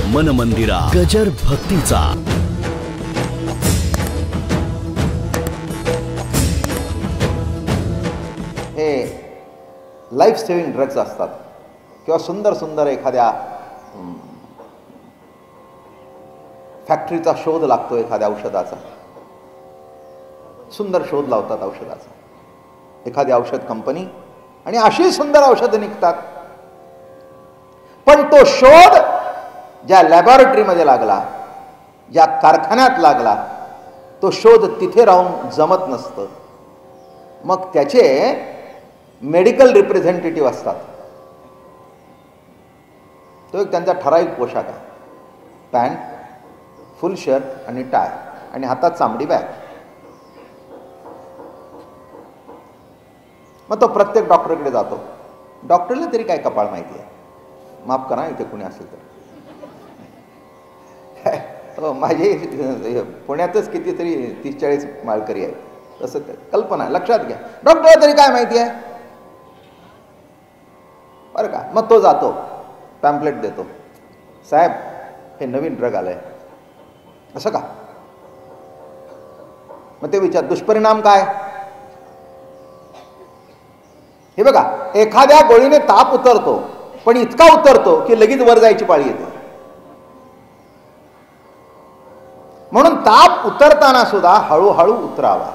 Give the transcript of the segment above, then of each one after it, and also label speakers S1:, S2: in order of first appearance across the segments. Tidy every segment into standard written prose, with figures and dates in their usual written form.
S1: मन मंदिरा गजर भक्तीचा.
S2: हे लाईफ सेव्हिंग ड्रग्ज असतात किंवा सुंदर सुंदर एखाद्या फॅक्टरीचा शोध लागतो, एखाद्या औषधाचा सुंदर शोध लावतात औषधाचा, एखादी औषध कंपनी, आणि अशी सुंदर औषधं निघतात. पण तो शोध ज्या लॅबॉरेटरीमध्ये लागला, ज्या कारखान्यात लागला, तो शोध तिथे राहून जमत नसतं. मग त्याचे मेडिकल रिप्रेझेंटेटिव्ह असतात. तो एक त्यांचा ठराविक पोशाख आहे, पॅन्ट, फुल शर्ट आणि टाय, आणि हातात चामडी बॅग. मग तो प्रत्येक डॉक्टरकडे जातो. डॉक्टरला तरी काय कपाळ माहिती आहे, माफ करा इथे कुणी असेल तर. माझे पुण्यातच कितीतरी 30-40 माळकरी आहेत, तसं कल्पना लक्षात घ्या. डॉक्टरला तरी काय माहिती आहे बरं का. मग तो जातो, पॅम्पलेट देतो, साहेब हे नवीन ड्रग आलंय. असं का? मग ते विचार, दुष्परिणाम काय? हे बघा, एखाद्या गोळीने ताप उतरतो, पण इतका उतरतो की लगेच वर जायची पाळी येते. म्हणून ताप उतरताना सुद्धा हळूहळू उतरावा,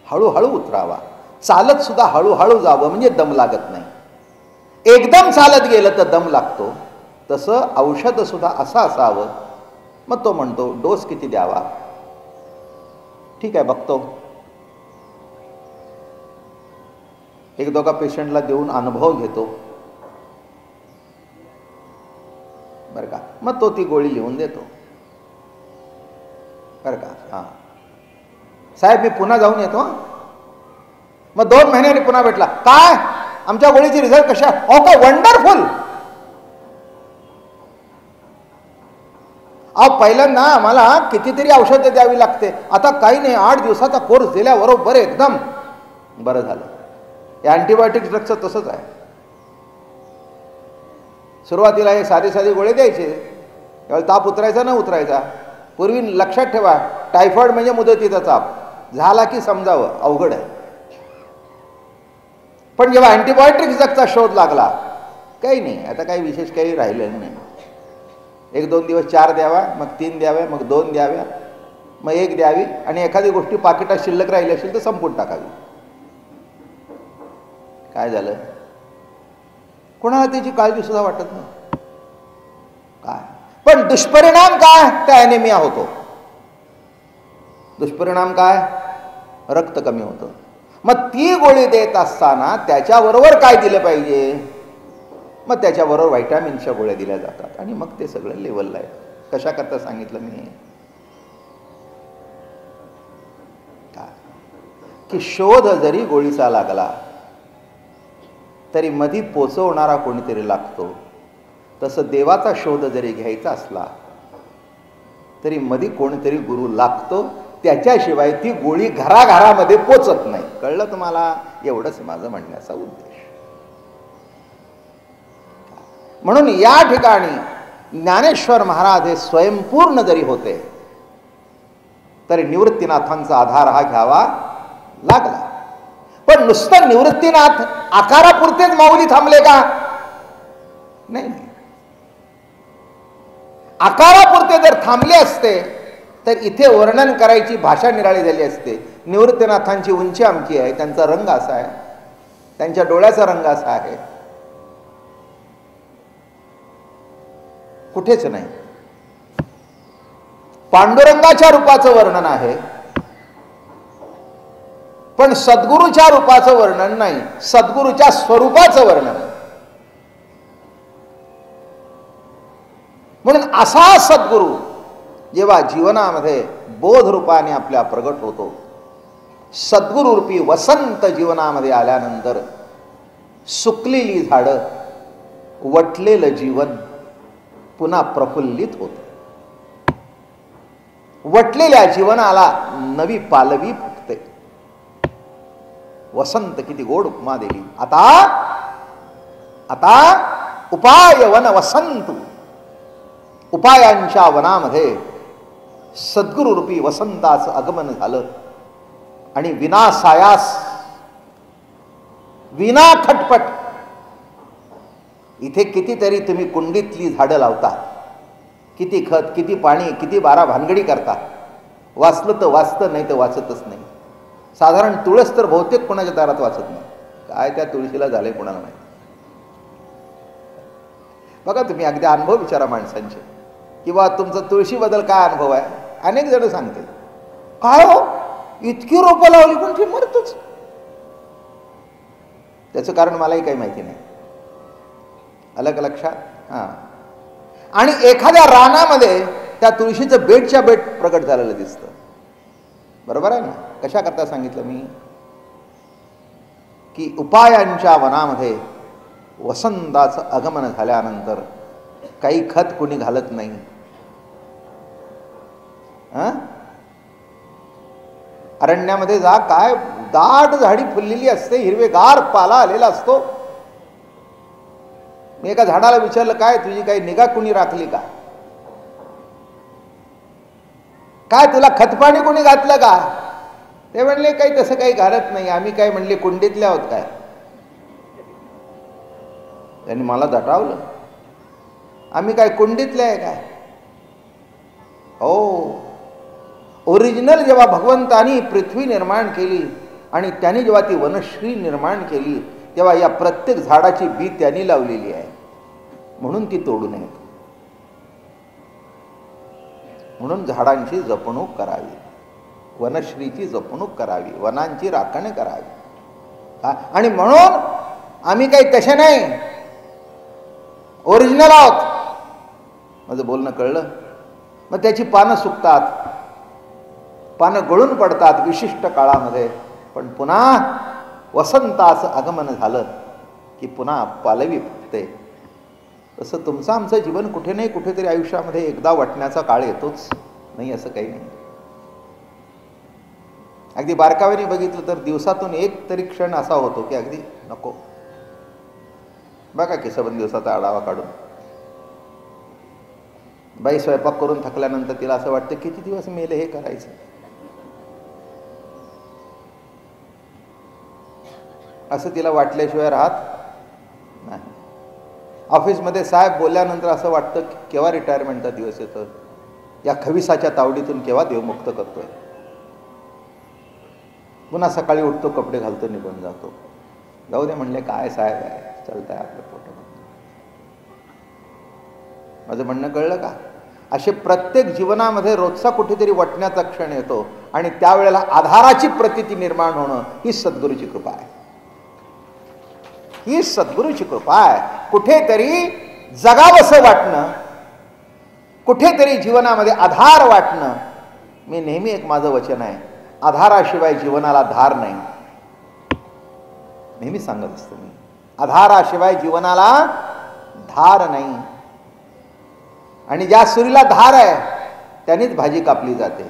S2: हळूहळू उतरावा. चालत सुद्धा हळूहळू जावं, म्हणजे दम लागत नाही. एकदम चालत गेलं तर दम लागतो. तसं औषध सुद्धा असं असावं. मग तो म्हणतो, डोस किती द्यावा? ठीक आहे, बघतो. एक दोघा पेशंटला देऊन अनुभव घेतो, बरं का. मग तो ती गोळी लिहून देतो, बरं का. हां साहेब मी पुन्हा जाऊन येतो. मग 2 महिन्यांनी पुन्हा भेटला, काय आमच्या गोळीची रिझल्ट कशा? Okay, wonderful. पहिल्यांदा आम्हाला कितीतरी औषधं द्यावी लागते, आता काही नाही, 8 दिवसाचा कोर्स दिल्याबरोबर एकदम बरं झालं. या अँटीबायोटिक ड्रगचं तसंच आहे. सुरुवातीला हे साधी साधी गोळे द्यायचे, त्यावेळी ताप उतरायचा न उतरायचा. पूर्वी लक्षात ठेवा, टायफॉइड म्हणजे मुदतीचा ताप झाला की समजावं अवघड आहे. पण जेव्हा अँटीबायोटिक ड्रगचा शोध लागला, काही नाही, आता काही विशेष काही राहिलं नाही. 1-2 दिवस 4 द्यावा, मग 3 द्याव्या, मग 2 द्याव्या, मग 1 द्यावी, आणि एखादी गोष्टी पाकिटात शिल्लक राहिली असेल तर संपून टाकावी. काय झालं? कोणाला त्याची काळजी सुद्धा वाटत नाही. काय पण दुष्परिणाम काय? त्या ॲनेमिया होतो. दुष्परिणाम काय? रक्त कमी होतं. मग ती गोळी देत असताना त्याच्याबरोबर काय दिलं पाहिजे? मग त्याच्याबरोबर व्हायटॅमिनच्या गोळ्या दिल्या जातात, आणि मग ते सगळं लेवलला आहे. कशा करता सांगितलं मी की शोध जरी गोळीचा लागला तरी मधी पोचवणारा कोणीतरी लागतो. तसं देवाचा शोध जरी घ्यायचा असला तरी मधी कोणीतरी गुरु लागतो, त्याच्याशिवाय ती गोळी घराघरामध्ये पोचत नाही. कळलं तुम्हाला? एवढंच माझं म्हणण्याचा उद्देश. म्हणून या ठिकाणी ज्ञानेश्वर महाराज हे स्वयंपूर्ण जरी होते तरी निवृत्तीनाथांचा आधार हा घ्यावा लागला. पण नुसतं निवृत्तीनाथ आकारापुरतेच माऊली थांबले का? नाही. आकारापुरते जर थांबले असते तर इथे वर्णन करायची भाषा निराळी झाली असते. निवृत्तीनाथांची उंची आमची आहे, त्यांचा रंग असा आहे, त्यांच्या डोळ्याचा रंग असा आहे, कुठेच नाही. पांडुरंगाच्या रूपाचं वर्णन आहे, पण सद्गुरूच्या रूपाचं वर्णन नाही, सद्गुरूच्या स्वरूपाचं वर्णन. म्हणून असा सद्गुरू जेव्हा जीवनामध्ये बोध रूपाने आपल्या प्रगट होतो, सद्गुरू रूपी वसंत जीवनामध्ये आल्यानंतर सुकलेली झाडं, वटलेलं जीवन पुन्हा प्रफुल्लित होतं. वटलेल्या जीवनाला नवी पालवी फुटते. वसंत किती गोड उपमा दिली. आता उपाय वन वसंत उपायांच्या वनामध्ये सद्गुरुरूपी वसंताचं आगमन झालं आणि विनासायास, विना खटपट, इथे कितीतरी तुम्ही कुंडीतली झाडं लावता, किती खत, किती पाणी, किती बारा भानगडी करता, वाचलं तर वाचतं, नाही तर वाचतच नाही. साधारण तुळस तर बहुतेक कोणाच्या दारात वाचत नाही. काय त्या तुळशीला झालंय कोणाला नाही. बघा तुम्ही अगदी अनुभव विचारा माणसांचे, किंवा तुमचा तुळशीबद्दल काय अनुभव आहे. अनेक जण सांगतील, काय हो इतकी रोपं लावली पण ती मरतच. त्याचं कारण मलाही काही माहिती नाही. अलग लक्षात. हां. आणि एखाद्या रानामध्ये त्या तुळशीचं बेटच्या बेट प्रकट झालेलं दिसतं. बरोबर आहे ना. कशा करता सांगितलं मी, की उपायांच्या वनामध्ये वसंताचं आगमन झाल्यानंतर काही खत कुणी घालत नाही. अरण्यामध्ये जा, काय दाट झाडी फुललेली असते, हिरवेगार पाला आलेला असतो. मी एका झाडाला विचारलं, काय तुझी काही निगा कुणी राखली का, काय तुला खतपाणी कोणी घातलं का. ते म्हणले काही तसं काही घालत नाही आम्ही. काय म्हणले कुंडीतले आहोत काय. त्यांनी मला दटावलं, आम्ही काय कुंडीतले आहे काय. हो, ओरिजिनल जेव्हा भगवंतानी पृथ्वी निर्माण केली आणि त्यांनी जेव्हा ती वनश्री निर्माण केली, तेव्हा या प्रत्येक झाडाची बी त्यांनी लावलेली आहे, म्हणून ती तोडू नयेत. म्हणून झाडांची जपणूक करावी, वनश्रीची जपणूक करावी, वनांची राखण करावी. आणि म्हणून आम्ही काही तसे नाही, ओरिजिनल आहोत. माझं बोलणं कळलं. मग त्याची पानं सुकतात, पानं गळून पडतात विशिष्ट काळामध्ये, पण पुन्हा वसंताचं आगमन झालं की पुन्हा पालवी फुटते. तसं तुमचं आमचं जीवन कुठे नाही कुठेतरी आयुष्यामध्ये एकदा वाटण्याचा काळ येतोच, नाही असं काही नाही. अगदी बारकाव्याने बघितलं तर दिवसातून एक तरी क्षण असा होतो की अगदी नको. बघा की सबंध दिवसाचा आढावा काढून, बाई स्वयंपाक करून थकल्यानंतर तिला असं वाटतं किती दिवस मेले हे करायचं. असं तिला वाटल्याशिवाय राहत नाही. ऑफिसमध्ये साहेब बोलल्यानंतर असं वाटतं की केव्हा रिटायरमेंटचा दिवस येतो, या खविसाच्या तावडीतून केव्हा देवमुक्त करतोय. पुन्हा सकाळी उठतो, कपडे घालतो, निघून जातो. जाऊ दे म्हणले, काय साहेब आहे, चालतंय आपलं पोट. माझं म्हणणं कळलं का. असे प्रत्येक जीवनामध्ये रोजचा कुठेतरी वाटण्याचा क्षण येतो आणि त्यावेळेला आधाराची प्रतीती निर्माण होणं ही सद्गुरूची कृपा आहे. ही सद्गुरूची कृपा आहे. कुठेतरी जगावंसं वाटणं, कुठेतरी जीवनामध्ये आधार वाटणं. मी नेहमी एक माझं वचन आहे, आधाराशिवाय जीवनाला धार नाही. नेहमी सांगत असतो मी, आधाराशिवाय जीवनाला धार नाही. आणि ज्या सुरीला धार आहे त्यानेच भाजी कापली जाते.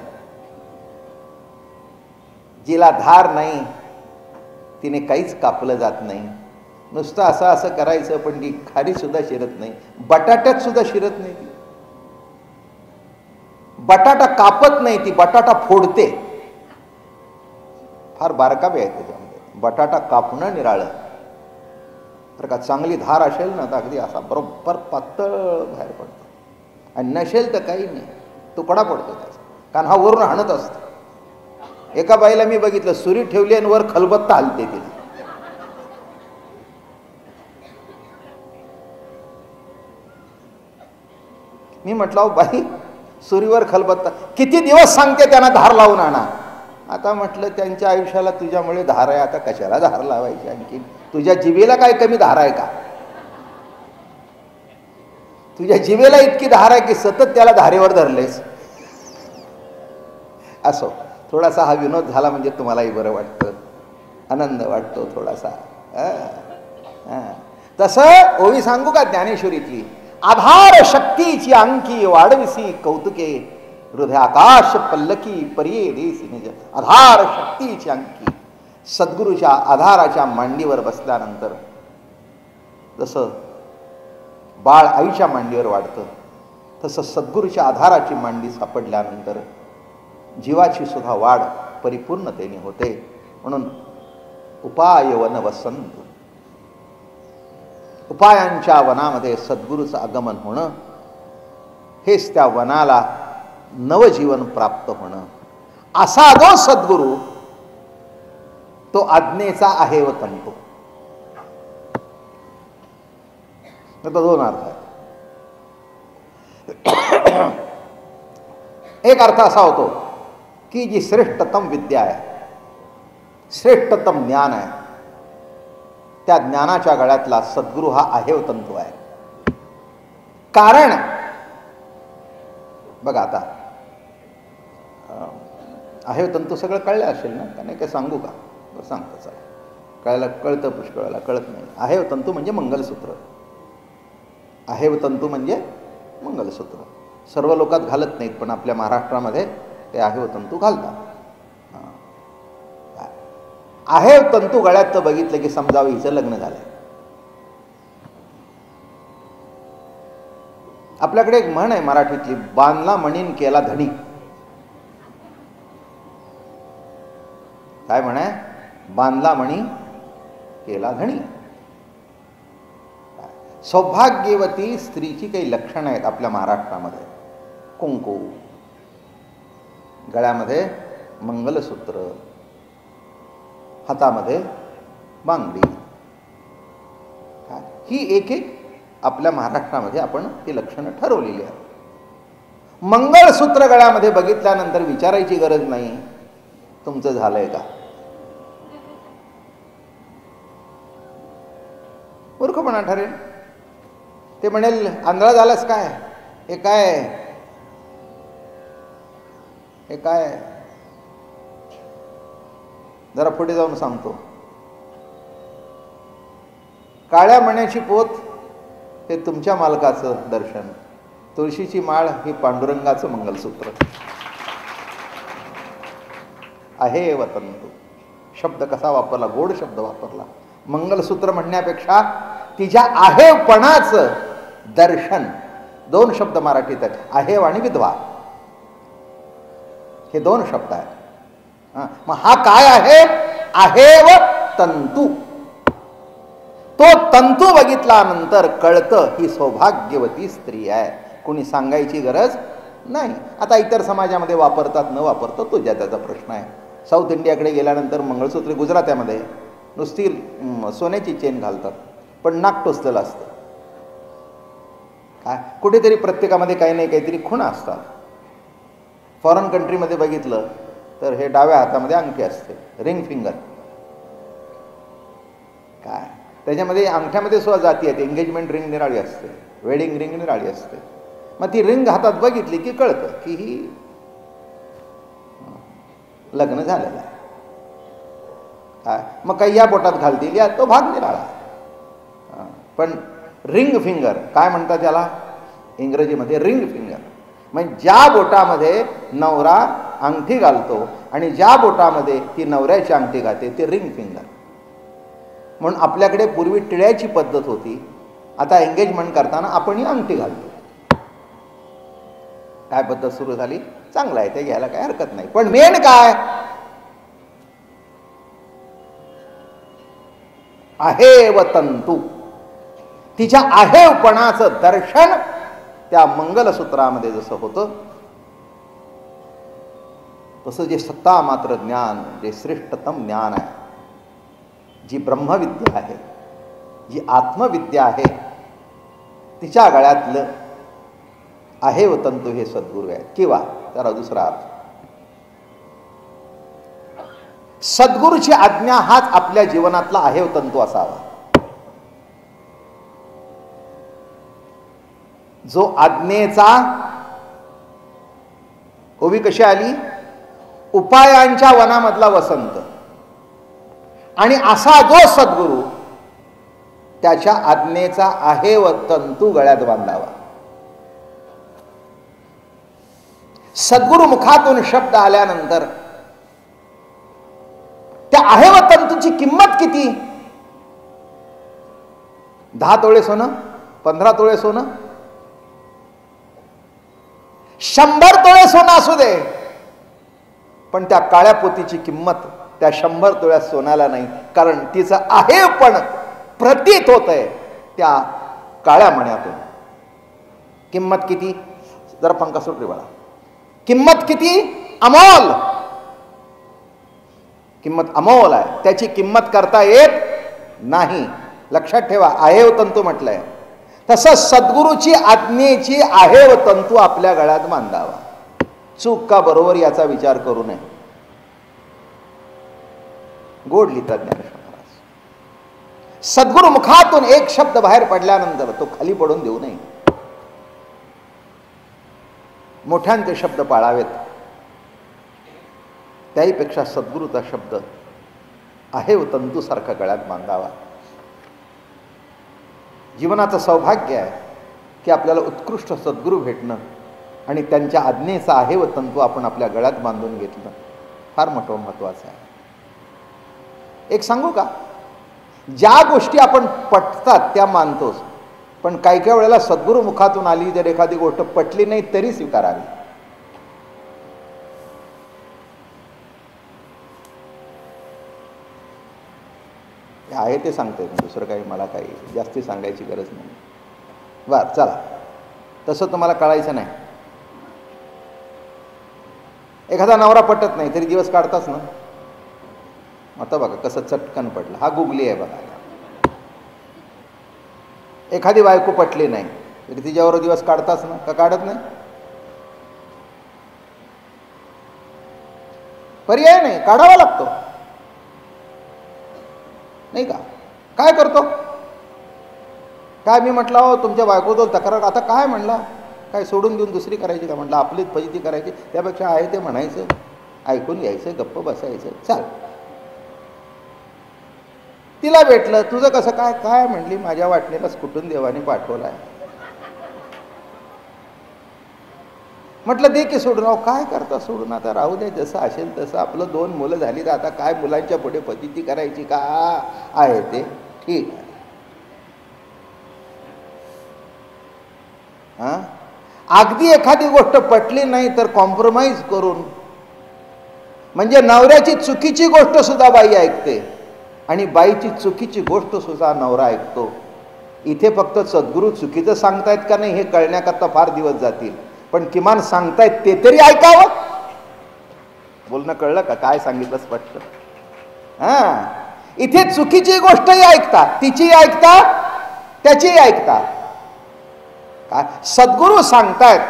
S2: जिला धार नाही तिने काहीच कापलं जात नाही. नुसतं असं असं करायचं पण ती खाली सुद्धा शिरत नाही, बटाट्यात सुद्धा शिरत नाही. ती बटाटा कापत नाही, ती बटाटा फोडते. फार बारकावे आहे त्याच्यामध्ये. बटाटा कापणं निराळं. तर का चांगली धार असेल ना तर अगदी असा बरोबर पातळ बाहेर पडतो, आणि नसेल तर काही नाही, तुकडा पडतो त्याचा, कारण हा वरून हाणत असतो. एका बाईला मी बघितलं, सुरी ठेवली आणि वर खलबत्ता हलते तिला. मी म्हटलं, बाई सुरीवर खलबत्ता, किती दिवस सांगते त्यांना धार लावून आणा. आता म्हटलं त्यांच्या आयुष्याला तुझ्यामुळे धार आहे, आता कशाला धार लावायची आणखी. तुझ्या जिभेला काय कमी धार आहे का. तुझ्या जिभेला इतकी धार आहे की सतत त्याला धारेवर धरलेस. असो, थोडासा हा विनोद झाला म्हणजे तुम्हालाही बरं वाटतं, आनंद वाटतो थोडासा. तसं ओवी सांगू का ज्ञानेश्वरीतली, आधार शक्तीची अंकी वाढविसी कौतुके, हृदय आकाश पल्लकी परिये देसी निज. आधार शक्तीची अंकी. सद्गुरूच्या आधाराच्या मांडीवर बसल्यानंतर जसं बाळ आईच्या मांडीवर वाढतं तसं सद्गुरूच्या आधाराची मांडी सापडल्यानंतर जीवाची सुद्धा वाढ परिपूर्णतेने होते. म्हणून उपायवन वसंत, उपायांच्या वनामध्ये सद्गुरूचं आगमन होणं हेच त्या वनाला नवजीवन प्राप्त होणं. असा जो सद्गुरू तो आज्ञेचा आहे व तंतू. दोन अर्थ आहेत. एक अर्थ असा होतो की जी श्रेष्ठतम विद्या आहे, श्रेष्ठतम ज्ञान आहे, त्या ज्ञानाच्या गळ्यातला सद्गुरू हा आहे व तंतू आहे. कारण बघा आता आहे तंतू सगळं कळलं असेल ना, का नाही काय सांगू का? बरं सांगतो चला. कळायला कळतं, पुष्कळाला कळत नाही. आहे तंतू म्हणजे मंगलसूत्र. आहे तंतू म्हणजे मंगलसूत्र. सर्व लोकात घालत नाहीत, पण आपल्या महाराष्ट्रामध्ये ते आहे तंतू घालतात. आहे तंतू गळ्यात तर बघितलं की समजावं हिचं लग्न झालंय. आपल्याकडे एक म्हण आहे मराठीतली, बांधला म्हणीन केला धणी. काय म्हण आहे? बांधला मणी केला धणी. सौभाग्यवती स्त्रीची काही लक्षणं आहेत आपल्या महाराष्ट्रामध्ये. कुंकू, गळ्यामध्ये मंगलसूत्र, हातामध्ये बांगडी, ही एक एक आपल्या महाराष्ट्रामध्ये आपण ती लक्षणं ठरवलेली आहेत. मंगळसूत्र गळ्यामध्ये बघितल्यानंतर विचारायची गरज नाही तुमचं झालंय का. मूर्खपणा ठरेल. ते म्हणेल आंधळा झालास काय, हे काय, हे काय. जरा पुढे जाऊन सांगतो. काळ्या मण्याची पोत हे तुमच्या मालकाचं दर्शन, तुळशीची माळ ही पांडुरंगाचं मंगलसूत्र. आहे व तंतू शब्द कसा वापरला, गोड शब्द वापरला. मंगलसूत्र म्हणण्यापेक्षा तिच्या आहेपणाचं दर्शन. दोन शब्द मराठीत आहेत, आहेव आणि विधवा, हे दोन शब्द आहेत. मग हा काय आहे? आहेव तंतू. तो तंतू बघितल्यानंतर कळतं ही सौभाग्यवती स्त्री आहे. कोणी सांगायची गरज नाही. आता इतर समाजामध्ये वापरतात न वापरतो तो ज्या त्याचा प्रश्न आहे. साऊथ इंडियाकडे गेल्यानंतर मंगळसूत्र गुजरात्यामध्ये नुसती सोन्याची चेन घालतात, पण नाक टोचलेलं असतं. काय कुठेतरी प्रत्येकामध्ये काही नाही काहीतरी खुणा असतात. फॉरेन कंट्रीमध्ये बघितलं तर हे डाव्या हातामध्ये अंगठी असते, रिंग फिंगर. काय त्याच्यामध्ये अंगठ्यामध्ये सुद्धा जाती आहेत. एंगेजमेंट रिंग निराळी असते, वेडिंग रिंग निराळी असते. मग ती रिंग हातात बघितली की कळतं की ही लग्न झालेलं आहे. काय मग काही या बोटात घालतील, या तो भाग निराळा. पण रिंग फिंगर काय म्हणतात त्याला इंग्रजीमध्ये? Ring finger. म्हणजे ज्या बोटामध्ये नवरा अंगठी घालतो आणि ज्या बोटामध्ये ती नवऱ्याची अंगठी घालते ते रिंग फिंगर. म्हणून आपल्याकडे पूर्वी टिळ्याची पद्धत होती, आता एंगेजमेंट करताना आपणही अंगठी घालतो. काय पद्धत सुरू झाली? चांगलं आहे, ते घ्यायला काही हरकत नाही. पण मेन काय आहे व तंतू. तिच्या आहेपणाचं दर्शन त्या मंगलसूत्रामध्ये जसं होतं तसं जे सत्ता मात्र ज्ञान, जे श्रेष्ठतम ज्ञान आहे, जी ब्रह्मविद्या आहे, जी आत्मविद्या आहे, तिच्या गळ्यातलं आहे व तंतू हे सद्गुरू आहे. किंवा त्याला दुसरा अर्थ, सद्गुरूची आज्ञा हाच आपल्या जीवनातला आहे व तंतू असावा. जो आज्ञेचा, ओवी कशी आली? उपायांच्या वनामधला वसंत. आणि असा जो सद्गुरू त्याच्या आज्ञेचा आहे व तंतू गळ्यात बांधावा. सद्गुरू मुखातून शब्द आल्यानंतर त्या आहे व तंतूची किंमत किती? 10 तोळे सोनं, 15 तोळे सोनं, 100 तोळे सोनं असू दे, पण त्या काळ्या पोतीची किंमत त्या 100 तोळ्या सोन्याला नाही, कारण तिचं आहे पण प्रतीत होत आहे त्या काळ्या मण्यातून. किंमत किती, जरा पंखा सुट रे बाळा, किंमत किती अमोल, किंमत अमोल आहे, त्याची किंमत करता येत नाही. लक्षात ठेवा, आहे व तंतू म्हटलंय. तसं सद्गुरूची आज्ञेची आहे व तंतू आपल्या गळ्यात बांधावा. चूक का बरोबर याचा विचार करू नये. गोड लिहितात ज्ञानेश्वर महाराज. सद्गुरु मुखातून एक शब्द बाहेर पडल्यानंतर तो खाली पडून देऊ नये. मोठ्यांचे शब्द पाळावेत, त्याहीपेक्षा सद्गुरूचा शब्द आहे व तंतूसारखा गळ्यात बांधावा. जीवनाचं सौभाग्य आहे की आपल्याला उत्कृष्ट सद्गुरू भेटणं आणि त्यांच्या आज्ञेचा आहे व तंतू आपण आपल्या गळ्यात बांधून घेतलं, फार मोठं महत्त्वाचं आहे. एक सांगू का, ज्या गोष्टी आपण पटतात त्या मानतोच, पण काही काही वेळेला सद्गुरू मुखातून आली जर एखादी गोष्ट पटली नाही तरी स्वीकारावी. आहे ते सांगते, दुसरं काही मला काही जास्ती सांगायची गरज नाही. बरं चला, तसं तुम्हाला कळायचं नाही. एखादा नवरा पटत नाही तरी दिवस काढताच ना. आता बघा कसं चटकन पडलं, हा गुगली आहे बघा. एखादी बायको पटली नाही तरी तिच्यावर दिवस काढताच ना, का काढत नाही? पर्याय नाही, काढावा लागतो नाही का. काय करतो, काय मी म्हटलं हो तुमच्या बायकोतो तक्रार, आता काय म्हणला, काय सोडून देऊन दुसरी करायची का? म्हटलं आपलीच फजिती करायची, त्यापेक्षा आहे ते म्हणायचं, ऐकून घ्यायचं, गप्प बसायचं. चाल, तिला भेटलं, तुझं कसं काय, काय म्हणली, माझ्या वाटणीलाच कुठून देवाने पाठवलाय. म्हटलं दे की सोडून. अहो काय करता सोडून, आता राहू दे, जसं असेल तसं. आपलं 2 मुलं झाली तर आता काय मुलांच्या पुढे फजिती करायची का, आहे ते ठीक आहे. अगदी एखादी गोष्ट पटली नाही तर कॉम्प्रोमाइज करून, म्हणजे नवऱ्याची चुकीची गोष्ट सुद्धा बाई ऐकते आणि बाईची चुकीची गोष्ट सुद्धा नवरा ऐकतो. इथे फक्त सद्गुरू चुकीचं सांगतायत का नाही हे कळण्याकरता फार दिवस जातील, पण किमान सांगतायत ते तरी ऐकावं. बोलणं कळलं का, काय सांगितलं स्पष्ट. इथे चुकीची गोष्टही ऐकतात, तिचीही ऐकतात, त्याचीही ऐकतात. काय सद्गुरू सांगतायत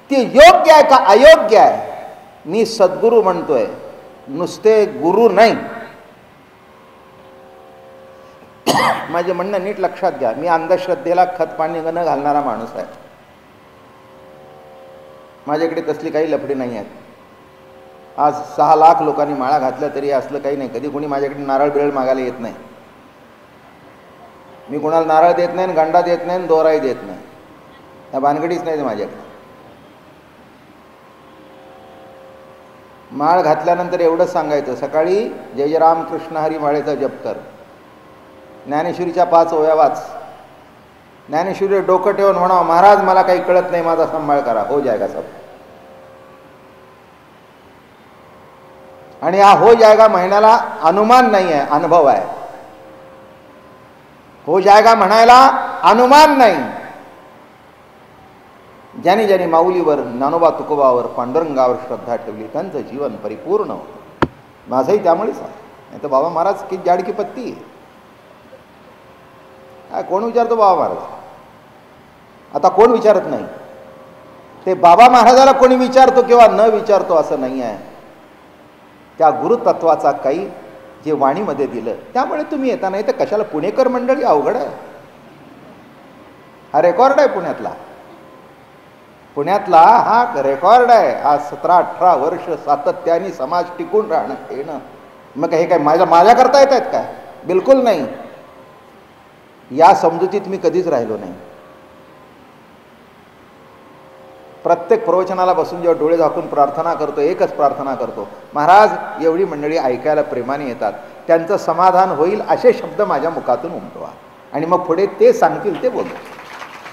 S2: ते योग्य आहे का अयोग्य आहे? मी सद्गुरू म्हणतोय, नुसते गुरु नाही. माझे म्हणणं नीट लक्षात घ्या, मी अंधश्रद्धेला खत पाणी न घालणारा माणूस आहे. माझ्याकडे तसली काही लफडी नाही आहेत. आज 6 लाख लोकांनी माळा घातल्या तरी असलं काही नाही. कधी कोणी माझ्याकडे नारळ बिरळ मागायला येत नाही. मी कोणाला नारळ देत नाही, गंडा देत नाही, दोराही देत नाही. या भानगडीच नाही माझ्याकडे. माळ घातल्यानंतर एवढंच सांगायचं, सकाळी जय जय राम कृष्ण हरी माळेचा जप कर, ज्ञानेश्वरीच्या 5 ओव्या वाच, ज्ञानेश्वरी डोकं ठेवून म्हणा महाराज मला काही कळत नाही, माझा सांभाळ करा, हो जाएगा सब. आणि हा हो जाएगा महिन्याला अनुमान नाही आहे, अनुभव आहे. हो जाएगा म्हणायला अनुमान नाही. ज्याने ज्याने माऊलीवर, ज्ञानोबा तुकोबावर, पांडुरंगावर श्रद्धा ठेवली त्यांचं जीवन परिपूर्ण होतं. माझंही त्यामुळेच आहे. नाही तर बाबा महाराज की जाडकी पत्ती काय कोण विचारतो बाबा महाराज? आता कोण विचारत नाही. ते बाबा महाराजाला कोणी विचारतो किंवा न विचारतो असं नाही आहे. त्या गुरुतत्वाचा काही जे वाणीमध्ये दिलं त्यामुळे तुम्ही येता. नाही तर कशाला? पुणेकर मंडळी अवघड आहे. हा रेकॉर्ड आहे पुण्यातला. पुण्यातला हा रेकॉर्ड आहे. आज 17-18 वर्ष सातत्याने समाज टिकून राहणं येणं. मग हे काय माझ्या करता येत आहेत काय? बिलकुल नाही. या समजुतीत मी कधीच राहिलो नाही. प्रत्येक प्रवचनाला बसून जेव्हा डोळे झाकून प्रार्थना करतो, एकच प्रार्थना करतो, महाराज एवढी मंडळी ऐकायला प्रेमाने येतात, त्यांचं समाधान होईल असे शब्द माझ्या मुखातून उमटवा आणि मग पुढे ते सांगतील ते बोलतो.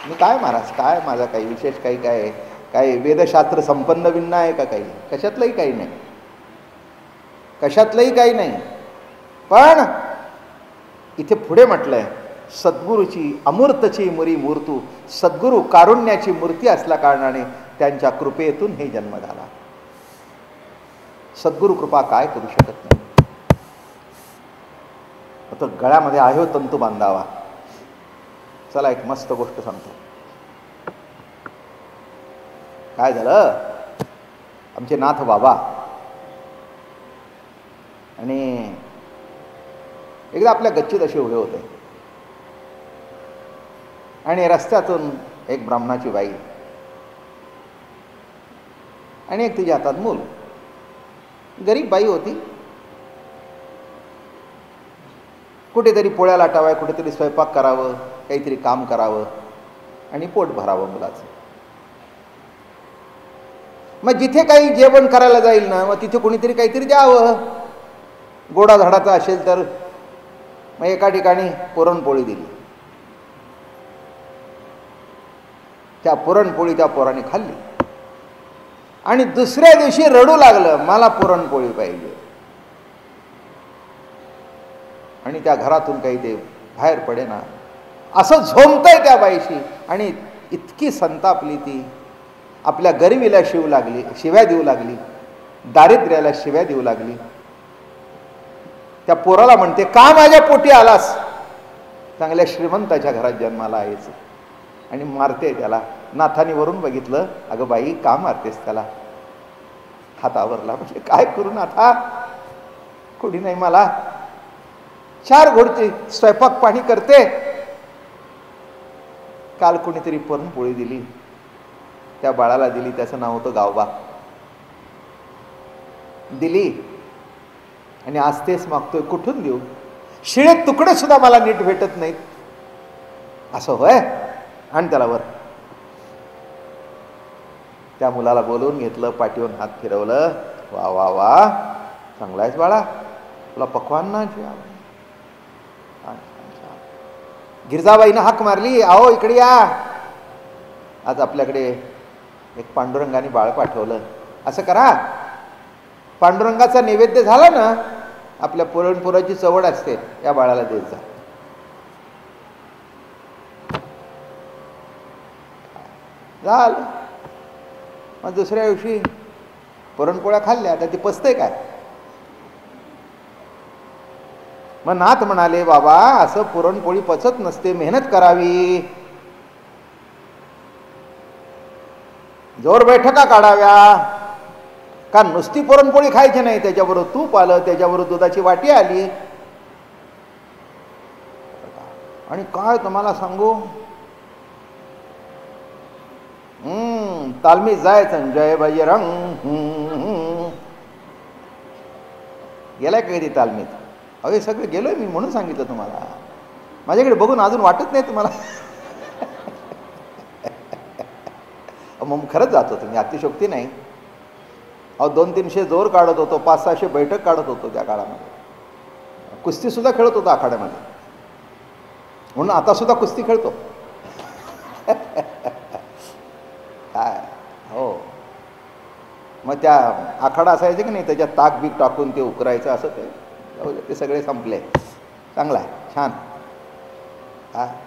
S2: मी काय महाराज काय माझा काही विशेष काही काय काही वेदशास्त्र संपन्न विन्न आहे का? काही कशातलंही काही नाही, कशातलंही काही नाही. पण इथे पुढे म्हटलंय, सद्गुरूची अमूर्तची मुरी मूर्तू, सद्गुरू कारुण्याची मूर्ती असल्या कारणाने त्यांच्या कृपेतून हे जन्म झाला. सद्गुरू कृपा काय करू शकत नाही. आता गळ्यामध्ये आहे तंतू बांधावा. चला एक मस्त गोष्ट सांगतो. काय झालं, आमचे नाथ बाबा आणि एकदा आपल्या गच्चीत असे उभे होते आणि रस्त्यातून एक ब्राह्मणाची बाई आणि एक तिच्या हातात मूल. गरीब बाई होती, कुठेतरी पोळ्या लाटाव्या, कुठेतरी स्वयंपाक करावं, काहीतरी काम करावं आणि पोट भरावं मुलाचं. मग जिथे काही जेवण करायला जाईल ना, मग तिथे कोणीतरी काहीतरी द्यावं. गोडा झाडाचा असेल तर मग एका ठिकाणी पुरणपोळी दिली. त्या पुरणपोळी त्या पोराने खाल्ली आणि दुसऱ्या दिवशी रडू लागलं, मला पुरणपोळी पाहिजे. आणि त्या घरातून काही ते बाहेर पडेना, असं झोंबतंय त्या बाईशी. आणि इतकी संतापली ती, आपल्या गरिबीला शिव्या देऊ लागली, दारिद्र्याला शिव्या देऊ लागली. त्या पोराला म्हणते, का माझ्या पोटी आलास? चांगल्या श्रीमंताच्या घरात जन्माला आहेच. आणि मारते त्याला. नाथानी वरून बघितलं, अगं बाई का मारतेस त्याला? हातावरला. म्हणजे काय करू नाथा, कोणी नाही मला. 4 घोडचे स्वयंपाक पाणी करते. काल कोणीतरी पुरणपोळी दिली, त्या बाळाला दिली. त्याचं नाव होतं गावबा. दिली आणि आज तेच मागतोय, कुठून देऊ? शिळे तुकडे सुद्धा मला नीट भेटत नाहीत. असं होय? आणि त्याला वर. त्या मुलाला बोलवून घेतलं, पाठीवर हात फिरवलं. वा वा वा, चांगला आहेस बाळा, तुला पक्वान ना. गिरजाबाईनं हाक मारली, आओ इकडे या. आज आपल्याकडे एक पांडुरंगाने बाळ पाठवलं. असं करा, पांडुरंगाचा नैवेद्य झाला ना, आपल्या पुरणपोळीची चवड असते, या बाळाला देत जा. झालं. मग दुसऱ्या दिवशी पुरणपोळ्या खाल्ल्या. आता ती पचतंय काय? मग नाथ म्हणाले, बाबा असं पुरणपोळी पचत नसते, मेहनत करावी, जोर बैठका काढाव्या. का नुसती पुरणपोळी खायची नाही, त्याच्याबरोबर तूप आलं, त्याच्याबरोबर दुधाची वाटी आली. आणि काय तुम्हाला सांगू, तालमीत जायचं, जय बजरंग. गेलाय का कधी तालमीत? अरे सगळे गेलोय मी, म्हणून सांगितलं तुम्हाला. माझ्याकडे बघून अजून वाटत नाही तुम्हाला? मग खरंच जात होतो मी, अतिशोक्ती नाही. 200-300 जोर काढत होतो, 500-600 बैठक काढत होतो त्या काळामध्ये. कुस्ती सुद्धा खेळत होतो आखाड्यामध्ये, म्हणून आता सुद्धा कुस्ती खेळतो. काय हो. मग त्या आखाडा असायचे की नाही, त्याच्यात ताक बीक टाकून ते उकरायचं, असं ते सगळे संपले. चांगला आहे, छान.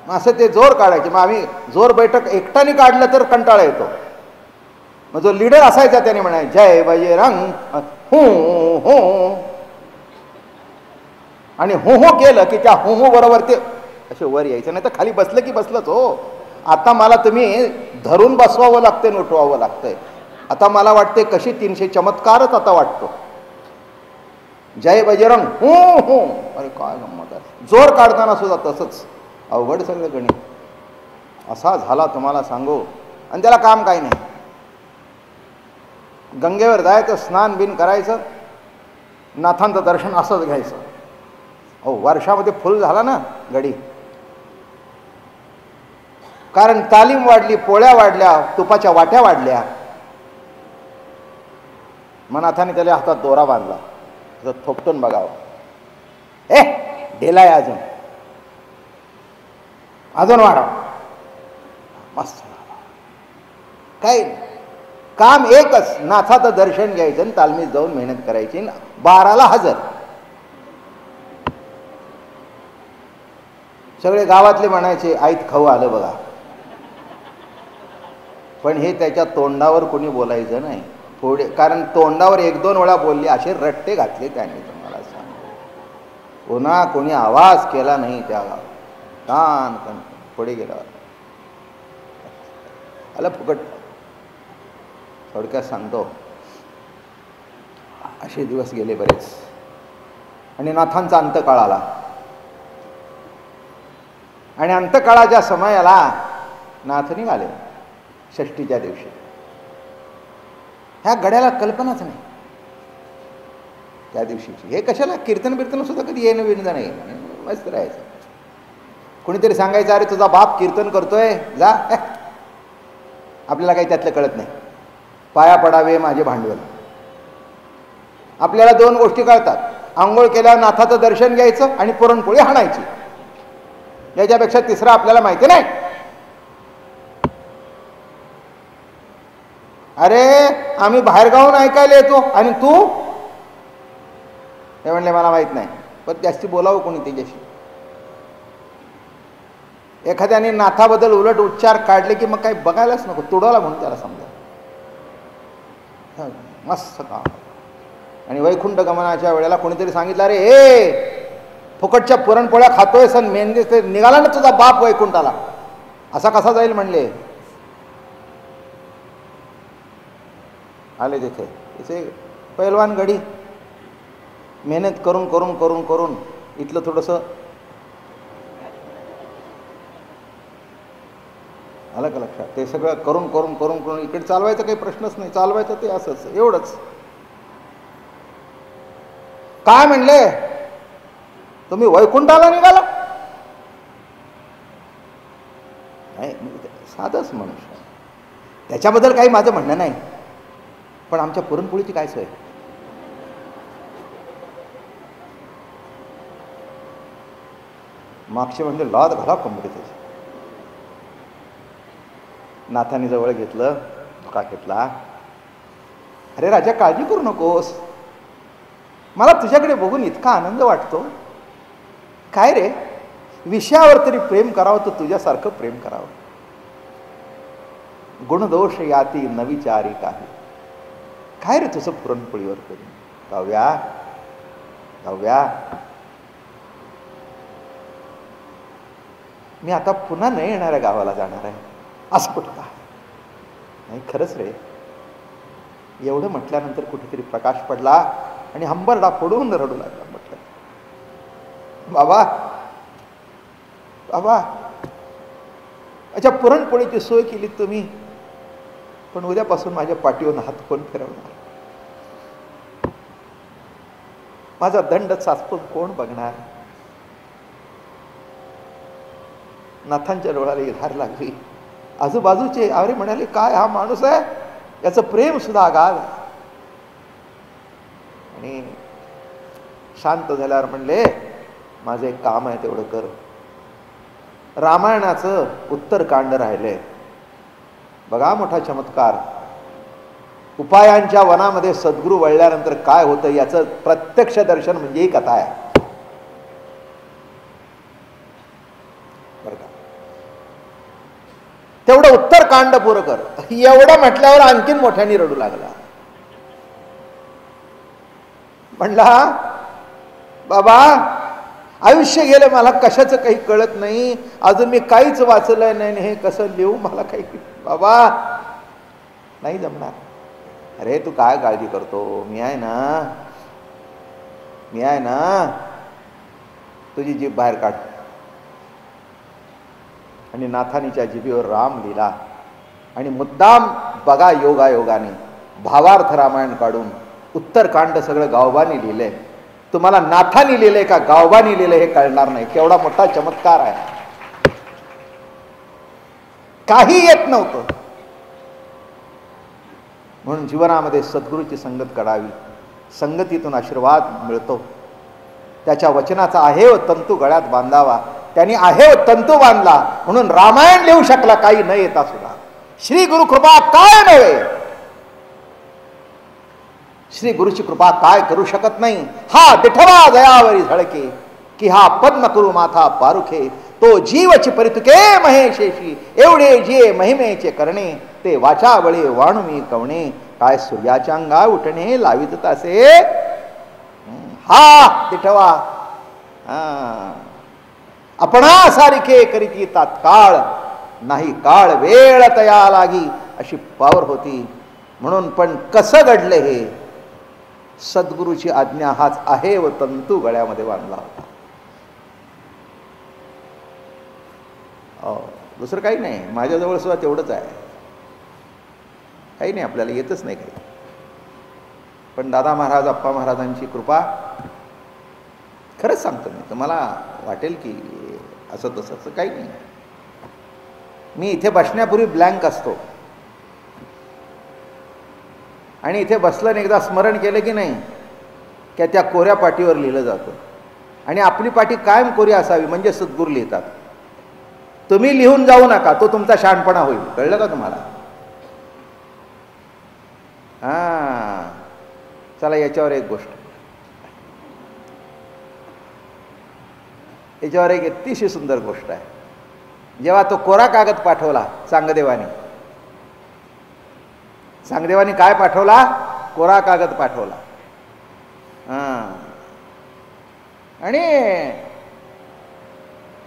S2: मग असं ते जोर काढायचे. मग आम्ही जोर बैठक एकट्याने काढलं तर कंटाळा येतो. मग जो लीडर असायचा त्याने म्हणायचं, जय बजरंग, हू हू. आणि हू हू केलं की त्या हू हू बरोबर ते असे वर यायचं, नाही तर खाली बसलं की बसलंच. हो, आता मला तुम्ही धरून बसवावं लागतंय, उठवावं लागतंय. आता मला वाटते कशी 300 चमत्कारच आता वाटतो. जय बजरंग, हू हू. अरे काय गंमत आहे. जोर काढताना सुद्धा तसंच अवघड सगळं गणित. असा झाला तुम्हाला सांगू. आणि त्याला काम काही नाही. गंगेवर जायचं, स्नान बिन करायचं, नाथांचं दर्शन असंच घ्यायचं. हो, वर्षामध्ये फुल झाला ना गडी. कारण तालीम वाढली, पोळ्या वाढल्या, तुपाच्या वाट्या वाढल्या. मग नाथाने त्याला हातात दोरा बांधला, थोपटून बघावं. ढेलाय अजून, अजून वाढा. मस्त. काय काम एकच, नाथाचं दर्शन घ्यायचं आणि तालमीत जाऊन मेहनत करायची, 12ला हजर. सगळे गावातले म्हणायचे आईत खाऊ आलं बघा, पण हे त्याच्या तोंडावर कोणी बोलायचं नाही थोडे, कारण तोंडावर 1-2 वेळा बोलले असे रट्टे घातले त्यांनी, तुम्हाला सांगतो. पुन्हा कोणी आवाज केला नाही त्या गावात, कान पुढे गेल्यावर आला फुकट. थोडक्यात सांगतो, असे दिवस गेले बरेच, आणि नाथांचा अंतकाळ आला. आणि अंतकाळाच्या समयाला नाथ निघाले षष्टीच्या दिवशी. ह्या गड्याला कल्पनाच नाही त्या दिवशीची. हे कशाला कीर्तन बिर्तन सुद्धा कधी येणं विणं नाही, मस्त राहायचं. कोणीतरी सांगायचं अरे तुझा बाप कीर्तन करतोय जा, आपल्याला काही त्यातलं कळत नाही. पाया पडावे माझे भांडवल. आपल्याला 2 गोष्टी कळतात, आंघोळ केल्यावर नाथाचं दर्शन घ्यायचं आणि पुरणपोळी हाणायची. याच्यापेक्षा तिसरा आपल्याला माहिती नाही. अरे आम्ही बाहेरगावून ऐकायला येतो आणि तू, ते म्हणले मला माहित नाही, पण जास्ती बोलावं कोणी त्याच्याशी. एखाद्याने नाथाबद्दल उलट उच्चार काढले की मग काही बघायलाच नको, तुडवला म्हणून त्याला समजा. मस्त काम. आणि वैकुंठ गमनाच्या वेळेला कोणीतरी सांगितलं अरे हे फुकटच्या पुरणपोळ्या खातोय सण मेहंदी, निघाला ना तुझा बाप वैकुंठाला, असा कसा जाईल म्हणले. आले तिथे पैलवान गडी मेहनत करून करून करून करून इथलं थोडंसं आलं का लक्षात. ते सगळं करून करून करून करून इकडे चालवायचा काही प्रश्नच नाही, चालवायचं ते असंच एवढंच. काय म्हणले तुम्ही वैकुंठाला निघाला. नाही साधंच मनुष्य, त्याच्याबद्दल काही माझं म्हणणं नाही, पण आमच्या पुरणपोळीची काय सोय. मागचे म्हणजे लाद घाला कंबरी त्याची. नाथाने जवळ घेतलं, धोका घेतला. अरे राजा काळजी करू नकोस, मला तुझ्याकडे बघून इतका आनंद वाटतो. काय रे, विषयावर तरी प्रेम करावं तर तुझ्यासारखं प्रेम करावं. गुणदोष याती न विचारी काही. काय रे तुझं पुरणपोळीवर प्रेम. गाव्या गाव्या, मी आता पुन्हा नाही येणाऱ्या गावाला जाणार आहे. असं कुठं का नाही, खरंच रे. एवढं म्हटल्यानंतर कुठेतरी प्रकाश पडला आणि हंबरडा फोडून रडू लागला. म्हटलं बाबा बाबा, अच्छा पुरणपोळीची सोय केली तुम्ही, पण उद्यापासून माझ्या पाठीवर हात कोण फिरवणार. माझा दंड चाचपून कोण बघणार. नाथांच्या डोळ्याला धार लागली. आजूबाजूचे अरे म्हणाले काय हा माणूस आहे, याचं प्रेम सुद्धा अगाध. आणि शांत झाल्यावर म्हणले माझं एक काम आहे तेवढं कर. रामायणाचं उत्तरकांड राहिलंय बघा, मोठा चमत्कार. उपायांच्या वनामध्ये सद्गुरू वळल्यानंतर काय होतं याचं प्रत्यक्ष दर्शन म्हणजे ही कथा आहे बरं का. तेवढं उत्तरकांड पुरं कर. एवढं म्हटल्यावर आणखीन मोठ्याने रडू लागला. म्हणला बाबा आयुष्य गेलं, मला कशाचं काही कळत नाही, अजून मी काहीच वाचलंय नाही, हे कसं लिहू, मला काही बाबा नाही जमणार. अरे तू काय काळजी करतो, मी आहे ना, मी आहे ना. तुझी जीभ बाहेर काढ. आणि नाथानीच्या जिभेवर राम लिहिला आणि मुद्दाम बघा योगायोगाने भावार्थ रामायण काढून उत्तरकांड सगळं गावबानी लिहिलंय. तुम्हाला नाथानी लिहिलंय का गावबानी लिहिलंय हे कळणार नाही. केवढा मोठा चमत्कार आहे. काही येत नव्हतं म्हणून जीवनामध्ये सद्गुरूची संगत करावी. संगतीतून आशीर्वाद मिळतो. त्याच्या वचनाचा आहेव तंतू गळ्यात बांधावा. त्यांनी आहेव तंतू बांधला म्हणून रामायण लिहू शकला काही न येता सुद्धा. श्री गुरु कृपा काय नव्हे. श्री गुरुची कृपा काय करू शकत नाही, हा दिठवा दयावरी झळके, की हा पद्म करू माथा पारुखे, तो जीवची परितुके महेशेशी, एवढे जे महिमेचे करणे, ते वाचावळे वाणुमी कवणे, काय सूर्याच्या अंगा उठणे लावित तासे, हा दिठवा आपणासारिखे करीती तात्काळ, नाही काळ वेळ तया लागी, अशी पावर होती. म्हणून पण कसं घडलं हे, सद्गुरूची आज्ञा हाच आहे व तंतू गळ्यामध्ये बांधला होता. दुसरं काही नाही, माझ्याजवळ सुद्धा तेवढंच आहे, काही नाही, आपल्याला येतच नाही काही. पण दादा महाराज, अप्पा महाराजांची कृपा, खरंच सांगतो मी तुम्हाला, वाटेल की असं तसं, असं काही नाही. मी इथे बसण्यापूर्वी ब्लँक असतो, आणि इथे बसलं आणि एकदा स्मरण केलं की नाही, की त्या कोऱ्या पाटीवर लिहिलं जातं. आणि आपली पाटी कायम कोरी असावी, म्हणजे सद्गुरू लिहितात. तुम्ही लिहून जाऊ नका, तो तुमचा शहाणपणा होईल. कळलं का तुम्हाला? चला, याच्यावर एक गोष्ट, याच्यावर एक अतिशय सुंदर गोष्ट आहे. जेव्हा तो कोरा कागद पाठवला चांगदेवानी, चांगदेवानी काय पाठवला? कोरा कागद पाठवला. आणि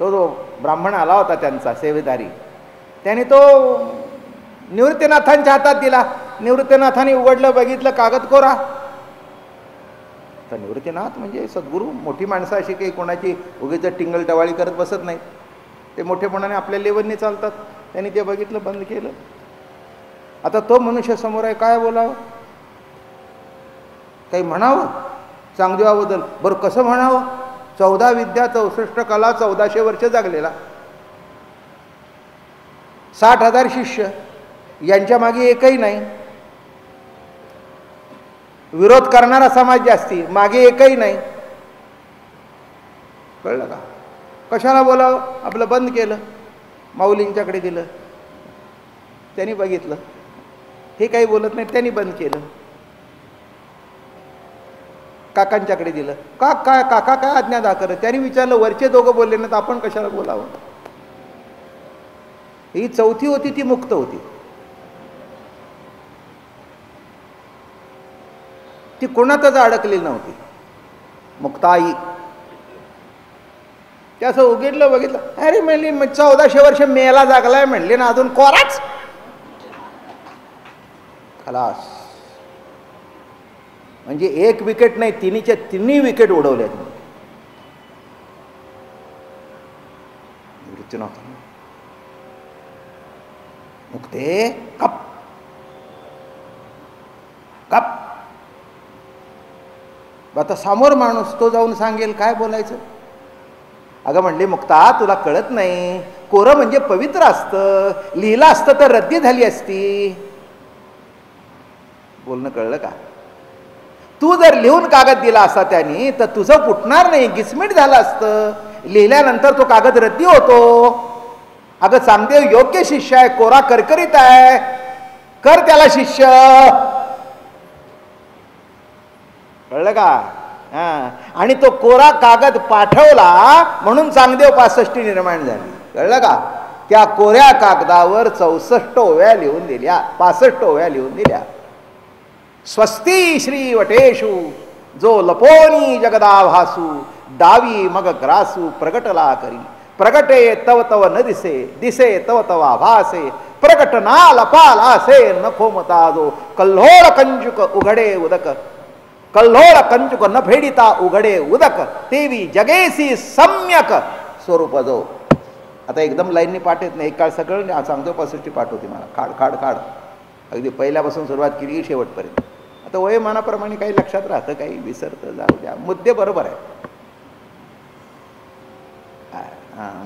S2: तो जो ब्राह्मण आला होता त्यांचा सेवेदारी, त्याने तो निवृत्तीनाथांच्या हातात दिला. निवृत्तीनाथांनी उघडलं, बघितलं, कागद कोरा. तर निवृत्तीनाथ म्हणजे सद्गुरू, मोठी माणसं अशी काही कोणाची उगीच टिंगल टवाळी करत बसत नाही, ते मोठेपणाने आपल्या लेवलने चालतात. त्यांनी ते बघितलं, बंद केलं. आता तो मनुष्य समोर आहे, काय बोलावं, काही म्हणावं चांगदेवाबद्दल? बरं, कसं म्हणावं? 14 विद्या 64 कला, 1400 वर्ष जगलेला, 60,000 शिष्य, यांच्या मागे एकही नाही. विरोध करणारा समाज जास्ती, मागे एकही नाही. कळलं का? कशाला बोलावं? आपलं बंद केलं, माऊलींच्याकडे दिलं, त्यांनी बघितलं, हे काही बोलत नाही, त्यांनी बंद केलं. काकांच्याकडे दिलं, काका काय आज्ञा दाखल, त्यांनी विचारलं, वरचे दोघं बोलले ना, तर आपण कशाला बोलावं? ही चौथी होती, ती मुक्त होती. ती कोणातच अडकलेली नव्हती, मुक्ताई. ते असं उघडलं, बघितलं, अरे म्हणली 1400 वर्ष मेला जागलाय म्हणले ना, अजून कोराच. खलास. म्हणजे एक विकेट नाही, तिन्हीच्या तिन्ही विकेट उडवल्या. Nivruttinath Mukte, cup cup. आता समोर माणूस, तो जाऊन सांगेल, काय बोलायचं? अगं म्हणली, मुक्ता तुला कळत नाही, कोरं म्हणजे पवित्र असतं, लिहिलं असतं तर रद्दी झाली असती. बोलणं कळलं का? तू जर लिहून कागद दिला असता त्यांनी, तर तुझं फुटणार नाही, गिसमीट झालं असतं. लिहिल्यानंतर तो कागद रद्दी होतो. अगं चांगदेव योग्य शिष्य आहे, कोरा करकरीत आहे, कर त्याला शिष्य. कळलं का? आणि तो कोरा कागद पाठवला म्हणून चांगदेव 65 निर्माण झाली. कळलं का? त्या कोऱ्या कागदावर 64 ओव्या लिहून दिल्या, 65 ओव्या लिहून दिल्या. स्वस्ती श्री वटेषु, जो लपोनी जगदाभासू, दावी मग ग्रासू प्रगटला करी. प्रगटे तव तव न दिसे, दिसे तव तव आभासे, प्रगट ना लपालासे नको मता. जो कल्होळ कंजुक उघडे उदक, कल्होळ कंजुक न फेडिता उघडे उदक, तेवी जगेसी सम्यक स्वरूप जो. आता एकदम लाईननी पाठ येत नाही, एक काळ सगळं सांगतो 65 पाठ होती मला, खाड खाड खाड, अगदी पहिल्यापासून सुरुवात केली की शेवटपर्यंत. आता वयोमानाप्रमाणे काही लक्षात राहतं, काही विसरतं, जाऊ द्या. मुद्दे बरोबर आहे,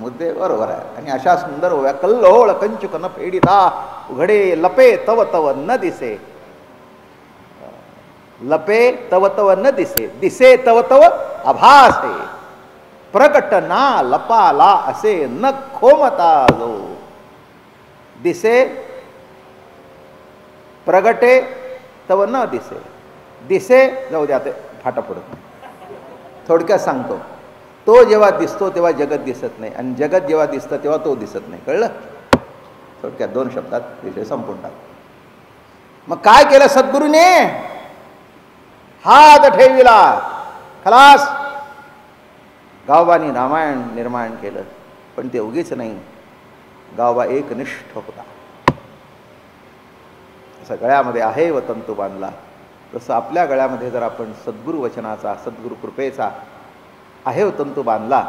S2: मुद्दे बरोबर आहे. आणि अशा सुंदर ओव्या, कल्लोळ कंचुक न फेडिता उघडे, लपे तव तव न दिसे, लपे तव तव न दिसे, दिसे तव तव आभासे, प्रकट ना लपाला असे न खोमता. जो दिसे, प्रगटे तव न दिसे, दिसे जाऊ द्या, ते फाटा पडत नाही. थोडक्यात सांगतो, तो जेव्हा दिसतो तेव्हा जगत दिसत नाही, आणि जगत जेव्हा दिसतं तेव्हा तो दिसत नाही. कळलं? थोडक्यात 2 शब्दात विषय संपून टाक. मग काय केलं सद्गुरूने? हात ठेविला, खलास. गावबानी रामायण निर्माण केलं, पण ते उगीच नाही. गावबा एकनिष्ठ होता. असं गळ्यामध्ये आहे व तंतू बांधला, तसं आपल्या गळ्यामध्ये जर आपण सद्गुरू वचनाचा, सद्गुरू कृपेचा आहे व तंतू बांधला,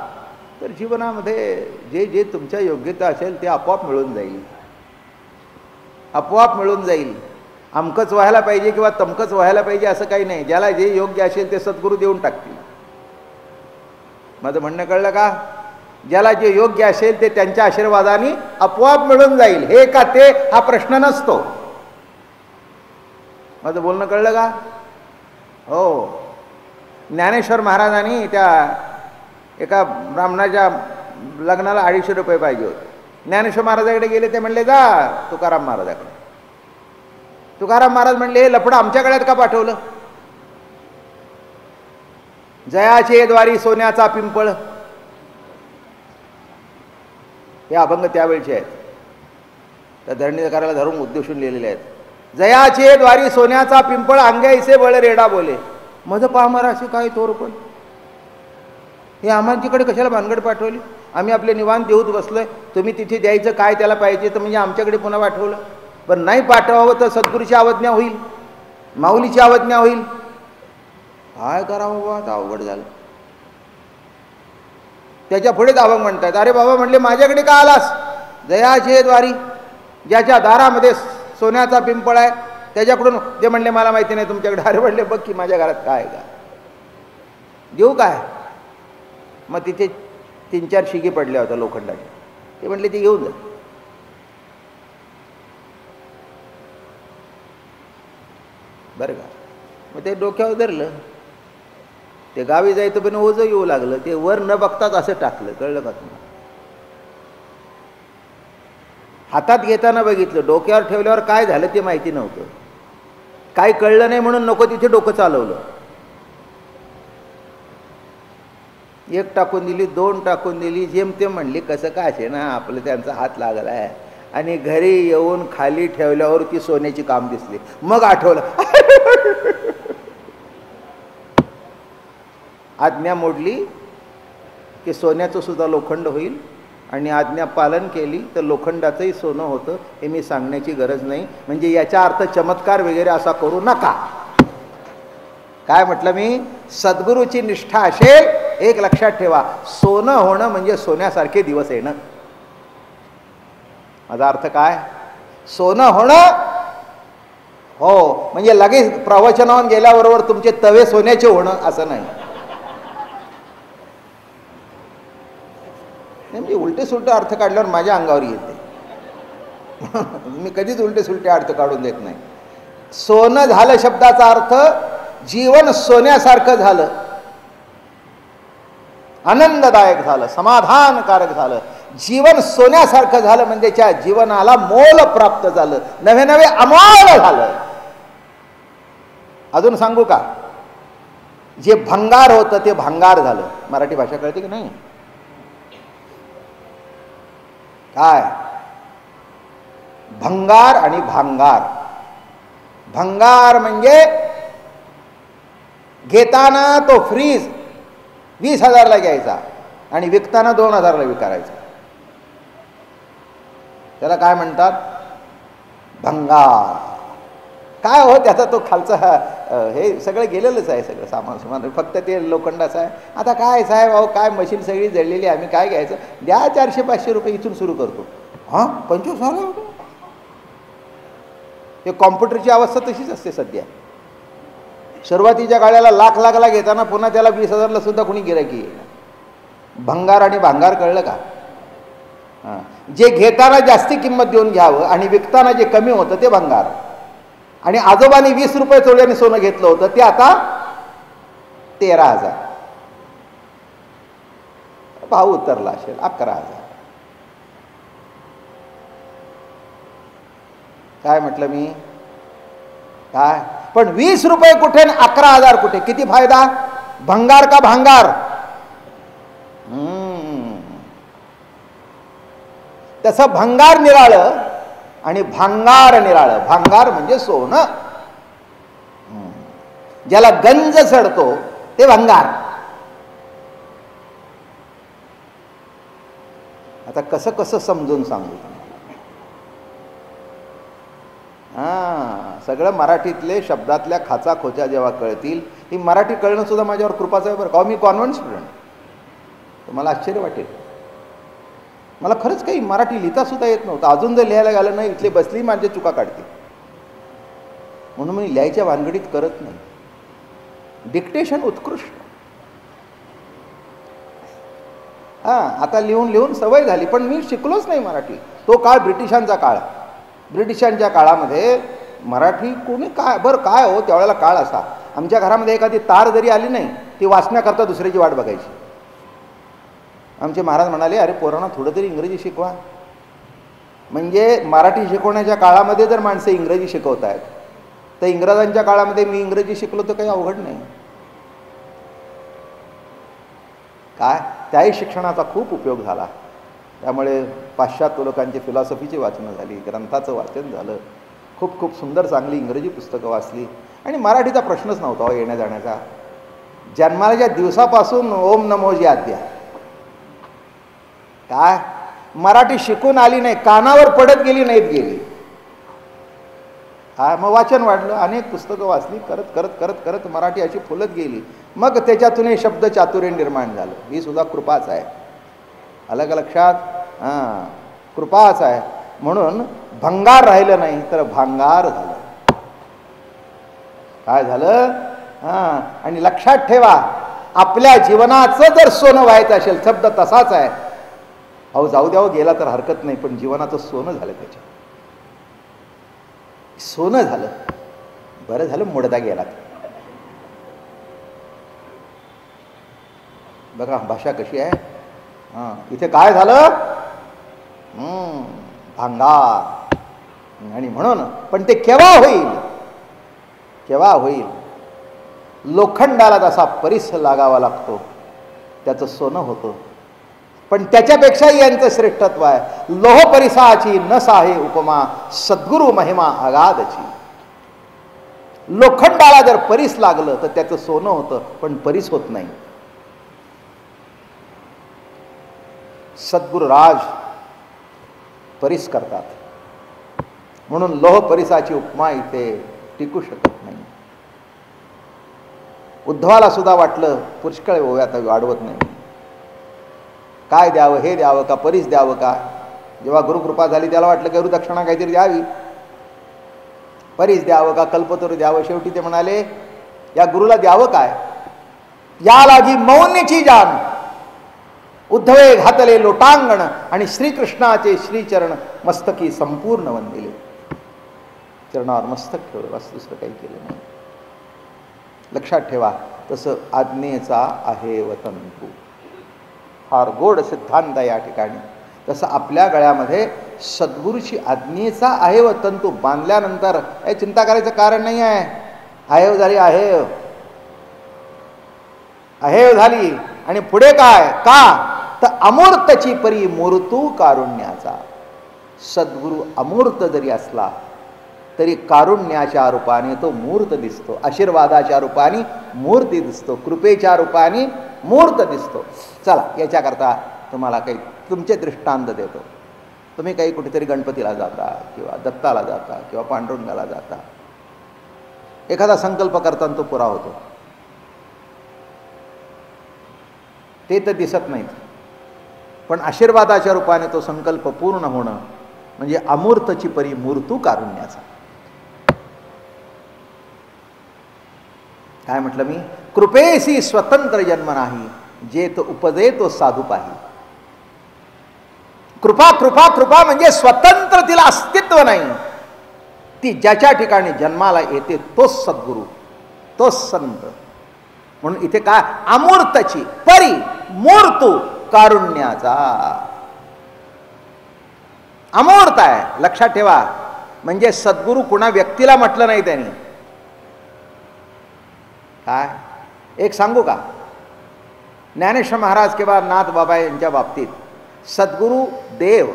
S2: तर जीवनामध्ये जे जे तुमच्या योग्यता असेल ते आपोआप मिळून जाईल. आपोआप मिळून जाईल. अमकंच व्हायला पाहिजे किंवा तमकंच व्हायला पाहिजे असं काही नाही. ज्याला जे योग्य असेल ते सद्गुरू देऊन टाकतील. माझं म्हणणं कळलं का? ज्याला जे योग्य असेल ते त्यांच्या आशीर्वादाने आपोआप मिळून जाईल. हे का ते हा प्रश्न नसतो. माझं बोलणं कळलं का? हो. ज्ञानेश्वर महाराजांनी त्या एका ब्राह्मणाच्या लग्नाला 250 रुपये पाहिजे होते. ज्ञानेश्वर महाराजाकडे गेले. ते म्हणले जा तुकाराम महाराजाकडे. तुकाराम महाराज म्हणले हे लफडं आमच्या गळ्यात का पाठवलं? जयाचे द्वारी सोन्याचा पिंपळ, हे अभंग त्यावेळचे आहेत. त्या धरणीकाराला धरून उद्देशून लिहिलेले आहेत. जयाचे द्वारी सोन्याचा पिंपळ, अंग्याईसे बळ रेडा बोले. मध पामरा असे काय तोरपण. हे आम्हाच्याकडे कशाला भानगड पाठवली? आम्ही आपले निवांत देऊत बसलोय. तुम्ही तिथे द्यायचं काय त्याला पाहिजे तर म्हणजे आमच्याकडे पुन्हा पाठवलं. पण नाही पाठवावं तर सद्गुरूची अवज्ञा होईल, माऊलीची अवज्ञा होईल. काय करावं बाबा, आता अवघड झालं. त्याच्या पुढेच अभंग म्हणतात, अरे बाबा म्हणले माझ्याकडे का आलास? जयाचे द्वारी, ज्याच्या दारामध्ये सोन्याचा पिंपळ आहे त्याच्याकडून. ते म्हणले मला माहिती नाही तुमच्याकडे. अरे म्हणले बघ की माझ्या घरात काय आहे का, देऊ काय? मग तिथे 3-4 शिगी पडल्या होत्या लोखंडाच्या. ते म्हणले ते घेऊन जा. बरं का? मग ते डोक्यावर धरलं. ते गावी जायचं पण ओझं येऊ लागलं. ते वर न बघताच असं टाकलं. कळलं का तुम्हाला? हातात घेताना बघितलं, डोक्यावर ठेवल्यावर काय झालं ते माहिती नव्हतं. काय कळलं नाही म्हणून नको तिथे डोकं चालवलं. 1 टाकून दिली, 2 टाकून दिली, जेमतेम म्हणली कसं काय असे ना आपलं त्यांचा हात लागला आहे. आणि घरी येऊन खाली ठेवल्यावर ती सोन्याची काम दिसली. मग आठवलं आज्ञा मोडली की सोन्याचं सुद्धा लोखंड होईल, आणि आज्ञा पालन केली तर लोखंडाचंही सोनं होतं. हे मी सांगण्याची गरज नाही. म्हणजे याचा अर्थ चमत्कार वगैरे असा करू नका. काय म्हटलं मी? सद्गुरूची निष्ठा असेल, एक लक्षात ठेवा, सोनं होणं म्हणजे सोन्यासारखे दिवस येणं. माझा अर्थ काय? सोनं होणं हो म्हणजे लगेच प्रवचनावर गेल्याबरोबर तुमचे तवे सोन्याचे होणं असं नाही. म्हणजे उलटे सुलटे अर्थ काढल्यावर माझ्या अंगावर येते. मी कधीच उलटे सुलटे अर्थ काढून देत नाही. सोनं झालं शब्दाचा अर्थ जीवन सोन्यासारखं झालं, आनंददायक झालं, समाधानकारक झालं. जीवन सोन्यासारखं झालं म्हणजे त्या जीवनाला मोल प्राप्त झालं, नवे नवे अमोल झालं. अजून सांगू का? जे भंगार होतं ते भांगार झालं. मराठी भाषा कळते की नाही? काय भंगार आणि भांगार? भंगार म्हणजे घेताना तो फ्रीज 20,000ला घ्यायचा आणि विकताना 2,000ला विकायचा. त्याला काय म्हणतात? भंगार. काय हो त्याचा तो खालचा हे सगळं गेलेलंच आहे, सगळं सामान सुमान, फक्त ते लोखंडाचं आहे. आता काय साहेब अहो काय मशीन सगळी जळलेली, आम्ही काय घ्यायचं? द्या 400-500 रुपये, इथून सुरू करतो. हां 25,000 होतो. हे कॉम्प्युटरची अवस्था तशीच असते सध्या. सुरुवातीच्या गाड्याला लाखला घेताना पुन्हा त्याला 20,000ला सुद्धा कोणी गिरायकी येईल. भंगार आणि भांगार कळलं का? हां, जे घेताना जास्ती किंमत देऊन घ्यावं आणि विकताना जे कमी होतं ते भंगार. आणि आजोबांनी 20 रुपये तोड्याने सोनं घेतलं होतं ते आता 13,000. भाव उतरला असेल 11,000. काय म्हटलं मी? काय पण 20 रुपये कुठे आणि 11,000 कुठे? किती फायदा? भंगार का भांगार? तसं भंगार निराळं आणि भांगार निराळं. भांगार म्हणजे सोनं, ज्याला गंज चढतो ते भंगार. आता कसं कसं समजून सांगू? सगळं मराठीतले शब्दातल्या खाचा खोचा जेव्हा कळतील, ही मराठी कळणं सुद्धा माझ्यावर कृपाचं आहे बरं का. मी कॉन्व्हेंट स्टुडंट, तुम्हाला आश्चर्य वाटेल, मला खरंच काही मराठी लिहिता सुद्धा येत नव्हतं. अजून जर लिहायला गेलं नाही, इथले बसली माझ्या चुका काढते, म्हणून मी लिहायच्या भानगडीत करत नाही. डिक्टेशन उत्कृष्ट. आता लिहून लिहून सवय झाली, पण मी शिकलोच नाही मराठी. तो काळ ब्रिटिशांचा काळ. ब्रिटिशांच्या काळामध्ये मराठी कोणी काय बरं काय हो, त्यावेळेला काळ असा, आमच्या घरामध्ये एखादी तार जरी आली नाही, ती वाचण्याकरता दुसऱ्याची वाट बघायची. आमचे महाराज म्हणाले, अरे पोरांना थोडं तरी इंग्रजी शिकवा. म्हणजे मराठी शिकवण्याच्या काळामध्ये जर माणसं इंग्रजी शिकवत आहेत, तर इंग्रजांच्या काळामध्ये मी इंग्रजी शिकलो तर काही अवघड नाही. काय त्याही शिक्षणाचा खूप उपयोग झाला. त्यामुळे पाश्चात्य लोकांची फिलॉसॉफीची वाचनं झाली, ग्रंथाचं वाचन झालं, खूप खूप सुंदर चांगली इंग्रजी पुस्तकं वाचली. आणि मराठीचा प्रश्नच नव्हता येण्या जाण्याचा. जन्माच्या दिवसापासून ओम नमो जी आद्या. काय मराठी शिकून आली नाही, कानावर पडत गेली नाहीत गेली. मग वाचन वाढलं, अनेक पुस्तकं वाचली, करत करत करत करत मराठी अशी फुलत गेली. मग त्याच्यातून शब्द चातुर्य निर्माण झालं. ही सुद्धा कृपाच आहे. अलग लक्षात? कृपाच आहे. म्हणून भंगार राहिलं नाही तर भांगार झालं. काय झालं? आणि लक्षात ठेवा, आपल्या जीवनाचं जर सोनं व्हायचं असेल, शब्द तसाच आहे, अहो जाऊ द्यावं गेला तर हरकत नाही, पण जीवनाचं सोनं झालं, त्याच्या सोनं झालं. बरं झालं मोडता गेला. बघा भाषा कशी आहे. इथे काय झालं? भांगार. आणि म्हणून पण ते केव्हा होईल? केव्हा होईल? लोखंडाला जसा परिस लागावा लागतो, त्याचं सोनं होतं. पण त्याच्यापेक्षाही यांचं श्रेष्ठत्व आहे. लोह परिसाची न साहे उपमा, सद्गुरु महिमा अगाधची. लोखंडाला जर परिस लागलं तर त्याचं सोनं होतं, पण परिस होत नाही. सद्गुरु राज परिस करतात, म्हणून लोह परिसाची उपमा इथे टिकू शकत नाही. उद्धवाला सुद्धा वाटलं पुष्कळ आता वाढवत नाही, काय द्यावं, हे द्यावं का परिस द्यावं का. जेव्हा गुरुकृपा झाली त्याला वाटलं की गुरुदक्षिणा काहीतरी द्यावी, परिस द्यावं का कल्पतरू द्यावं. शेवटी ते म्हणाले, या गुरुला द्यावं काय, या लागी मौनीची जाण. उद्धवे घातले लोटांगण आणि श्रीकृष्णाचे श्रीचरण मस्तकी संपूर्ण वंदिले. चरणावर मस्तक ठेवलं, बस दुसरं काही केलं नाही. लक्षात ठेवा, तसं आज्ञेचा आहे वतंतू. फार गोड सिद्धांत या ठिकाणी. तसं आपल्या गळ्यामध्ये सद्गुरूची आज्ञेचा आहे व तंतू बांधल्यानंतर हे चिंता करायचं कारण नाही आहे. आहेव झाली, आहेव आहेव झाली. आणि पुढे काय? का तर अमूर्तची परी मूर्तू कारुण्याचा. सद्गुरू अमूर्त जरी असला तरी कारुण्याच्या रूपाने तो मूर्त दिसतो, आशीर्वादाच्या रूपाने मूर्ती दिसतो, कृपेच्या रूपाने मूर्त दिसतो. चला, याच्याकरता तुम्हाला काही तुमचे दृष्टांत देतो. तुम्ही काही कुठेतरी गणपतीला जाता किंवा दत्ताला जाता किंवा पांडुरंगाला जाता, एखादा संकल्प करताना तो पुरा होतो. ते तर दिसत नाहीत, पण आशीर्वादाच्या रूपाने तो संकल्प पूर्ण होणं म्हणजे अमूर्तची परी मूर्तू कारुण्याचा. काय म्हटलं मी? कृपेसी स्वतंत्र जन्म नाही, जे तो उपदे तो साधू पाही. कृपा कृपा कृपा म्हणजे स्वतंत्र तिला अस्तित्व नाही. ती ज्याच्या ठिकाणी जन्माला येते तोच सद्गुरू, तोच संत. म्हणून इथे काय? अमूर्तची परी मूर्तू कारुण्याचा. अमूर्त आहे, लक्षात ठेवा. म्हणजे सद्गुरू कुणा व्यक्तीला म्हटलं नाही त्यांनी, काय एक सांगू का, ज्ञानेश्वर महाराज किंवा नाथ बाबा यांच्या बाबतीत सद्गुरू, देव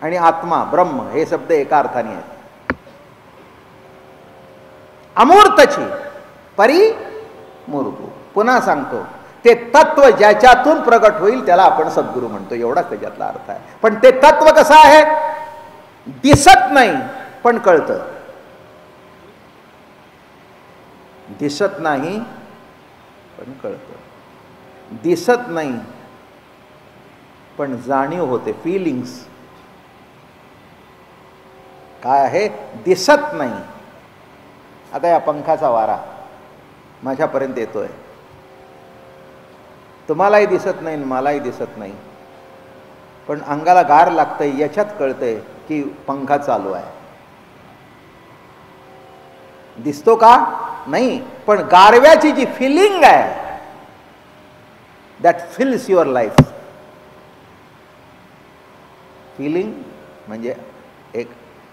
S2: आणि आत्मा ब्रह्म हे शब्द एका अर्थाने आहेत. अमूर्तची परी मूर्तू. पुन्हा सांगतो, ते तत्व ज्याच्यातून प्रगट होईल त्याला आपण सद्गुरू म्हणतो, एवढाच त्याच्यातला अर्थ आहे. पण ते तत्व कसं आहे? दिसत नाही पण कळतं. दिसत नाही पण कळतं. दिसत नाही पण जाणीव होते, फीलिंग्स. काय आहे? दिसत नाही. आता या पंखाचा वारा माझ्यापर्यंत येतोय, तुम्हालाही दिसत नाही मलाही दिसत नाही, पण अंगाला गार लागतंय याच्यात कळतंय की पंखा चालू आहे. दिसतो का? नाही, पण गारव्याची जी फिलिंग आहे that fills your life. Feeling म्हणजे एक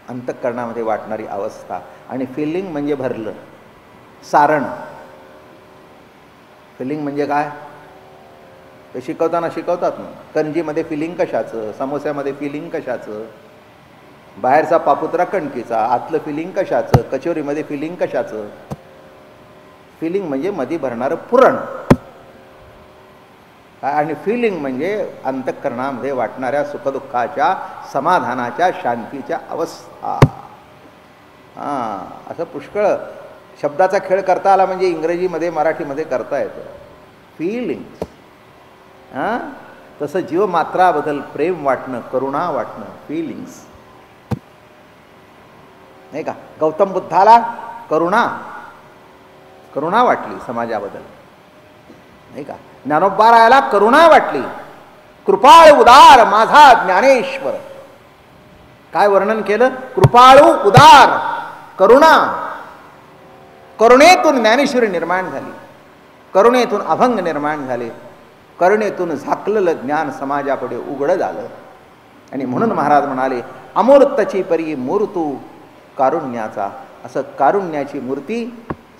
S2: अंतःकरणामध्ये वाटणारी अवस्था, आणि फिलिंग म्हणजे भरलं सारण. फिलिंग म्हणजे काय? ते शिकवताना शिकवतात ना, कंजीमध्ये फिलिंग कशाचं, समोस्यामध्ये फिलिंग कशाचं, बाहेरचा पापुत्रा कणकीचा, आतलं फिलिंग कशाचं, कचोरीमध्ये फिलिंग कशाचं. फिलिंग म्हणजे मध्ये भरणारं पुरण, आणि फिलिंग म्हणजे अंतःकरणामध्ये वाटणाऱ्या सुखदुःखाच्या, समाधानाच्या, शांतीच्या अवस्था. असं पुष्कळ शब्दाचा खेळ करता आला म्हणजे इंग्रजीमध्ये मराठीमध्ये करता येतं. फिलिंग. तसं जीवमात्राबद्दल प्रेम वाटणं, करुणा वाटणं, फिलिंग्स, नाही का? गौतम बुद्धाला करुणा वाटली समाजाबद्दल, नाही का? ज्ञानोबारायाला करुणा वाटली. कृपाळू उदार माझा ज्ञानेश्वर. काय वर्णन केलं? कृपाळू उदार, करुणा. करुणेतून ज्ञानेश्वरी निर्माण झाली, करुणेतून अभंग निर्माण झाले, करुणेतून झाकलेलं ज्ञान समाजापुढे उघडं झालं. आणि म्हणून महाराज म्हणाले, अमूर्तची परी मूर्तू कारुण्याचा. असं कारुण्याची मूर्ती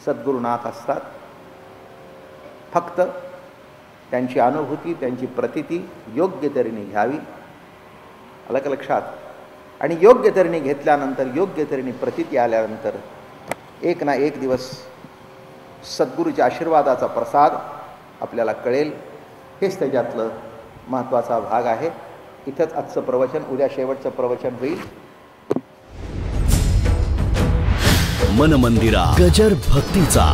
S2: सद्गुरुनाथ असतात. फक्त त्यांची अनुभूती, त्यांची प्रतीती योग्य तऱ्हेने घ्यावी. आलं का लक्षात? आणि योग्य तऱ्हेने घेतल्यानंतर, योग्य तऱ्हेने प्रतीती आल्यानंतर एक ना एक दिवस सद्गुरूच्या आशीर्वादाचा प्रसाद आपल्याला कळेल. हेच त्याच्यातलं महत्त्वाचा भाग आहे. इथंच आजचं प्रवचन, उद्या शेवटचं प्रवचन होईल.
S1: मन मंदिरा गजर भक्तीचा.